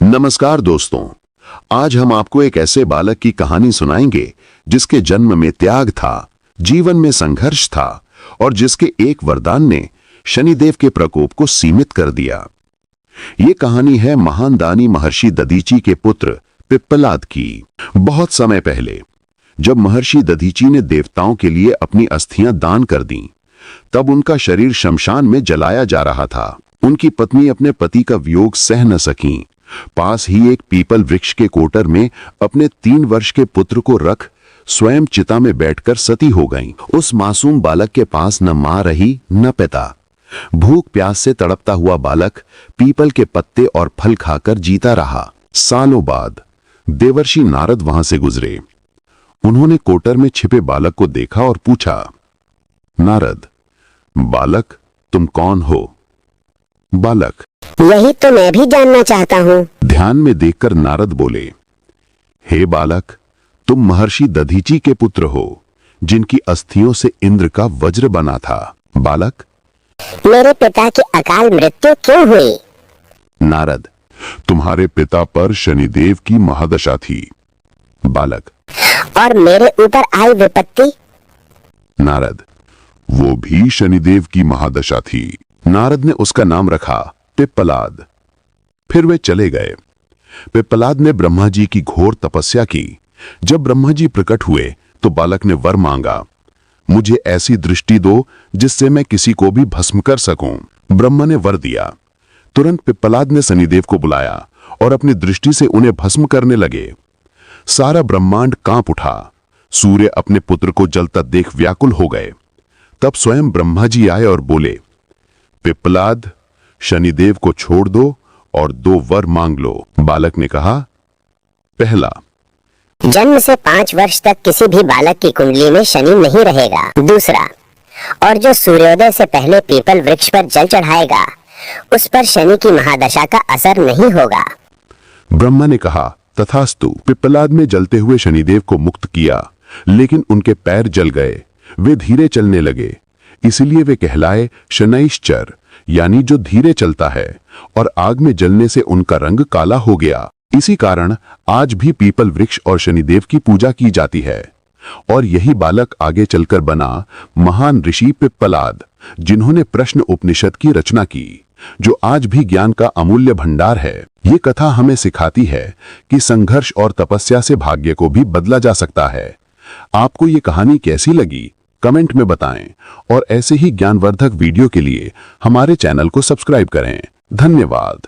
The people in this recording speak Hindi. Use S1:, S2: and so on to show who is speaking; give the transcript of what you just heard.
S1: नमस्कार दोस्तों, आज हम आपको एक ऐसे बालक की कहानी सुनाएंगे जिसके जन्म में त्याग था, जीवन में संघर्ष था और जिसके एक वरदान ने शनिदेव के प्रकोप को सीमित कर दिया। ये कहानी है महान दानी महर्षि दधीची के पुत्र पिप्पलाद की। बहुत समय पहले जब महर्षि दधीची ने देवताओं के लिए अपनी अस्थियां दान कर दीं, तब उनका शरीर शमशान में जलाया जा रहा था। उनकी पत्नी अपने पति का वियोग सह न सकीं। पास ही एक पीपल वृक्ष के कोटर में अपने 3 वर्ष के पुत्र को रख स्वयं चिता में बैठकर सती हो गईं। उस मासूम बालक के पास न मां रही न पिता। भूख प्यास से तड़पता हुआ बालक पीपल के पत्ते और फल खाकर जीता रहा। सालों बाद देवर्षि नारद वहां से गुजरे। उन्होंने कोटर में छिपे बालक को देखा और पूछा, नारद, बालक तुम कौन हो? बालक,
S2: यही तो मैं भी जानना चाहता हूँ।
S1: ध्यान में देखकर नारद बोले, हे बालक, तुम महर्षि दधीची के पुत्र हो, जिनकी अस्थियों से इंद्र का वज्र बना था। बालक,
S2: मेरे पिता की अकाल मृत्यु क्यों हुई?
S1: नारद, तुम्हारे पिता पर शनिदेव की महादशा थी। बालक,
S2: और मेरे ऊपर आई विपत्ति?
S1: नारद, वो भी शनिदेव की महादशा थी। नारद ने उसका नाम रखा पिप्पलाद। फिर वे चले गए। पिप्पलाद ने ब्रह्मा जी की घोर तपस्या की। जब ब्रह्मा जी प्रकट हुए तो बालक ने वर मांगा, मुझे ऐसी दृष्टि दो जिससे मैं किसी को भी भस्म कर सकूं। ब्रह्मा ने वर दिया। तुरंत पिप्पलाद ने शनिदेव को बुलाया और अपनी दृष्टि से उन्हें भस्म करने लगे। सारा ब्रह्मांड कांप उठा। सूर्य अपने पुत्र को जलता देख व्याकुल हो गए। तब स्वयं ब्रह्मा जी आए और बोले, पिप्पलाद, शनिदेव को छोड़ दो और 2 वर मांग लो। बालक ने कहा, पहला,
S2: जन्म से 5 वर्ष तक किसी भी बालक की कुंडली में शनि नहीं रहेगा। दूसरा, और जो सूर्योदय से पहले पीपल वृक्ष पर जल चढ़ाएगा उस पर शनि की महादशा का असर नहीं होगा।
S1: ब्रह्मा ने कहा, तथास्तु। पिप्पलाद ने जलते हुए शनिदेव को मुक्त किया, लेकिन उनके पैर जल गए। वे धीरे चलने लगे, इसलिए वे कहलाए शनैश्चर, यानी जो धीरे चलता है, और आग में जलने से उनका रंग काला हो गया। इसी कारण आज भी पीपल वृक्ष और शनिदेव की पूजा की जाती है। और यही बालक आगे चलकर बना महान ऋषि पिप्पलाद, जिन्होंने प्रश्न उपनिषद की रचना की, जो आज भी ज्ञान का अमूल्य भंडार है। ये कथा हमें सिखाती है कि संघर्ष और तपस्या से भाग्य को भी बदला जा सकता है। आपको ये कहानी कैसी लगी, कमेंट में बताएं और ऐसे ही ज्ञानवर्धक वीडियो के लिए हमारे चैनल को सब्सक्राइब करें। धन्यवाद।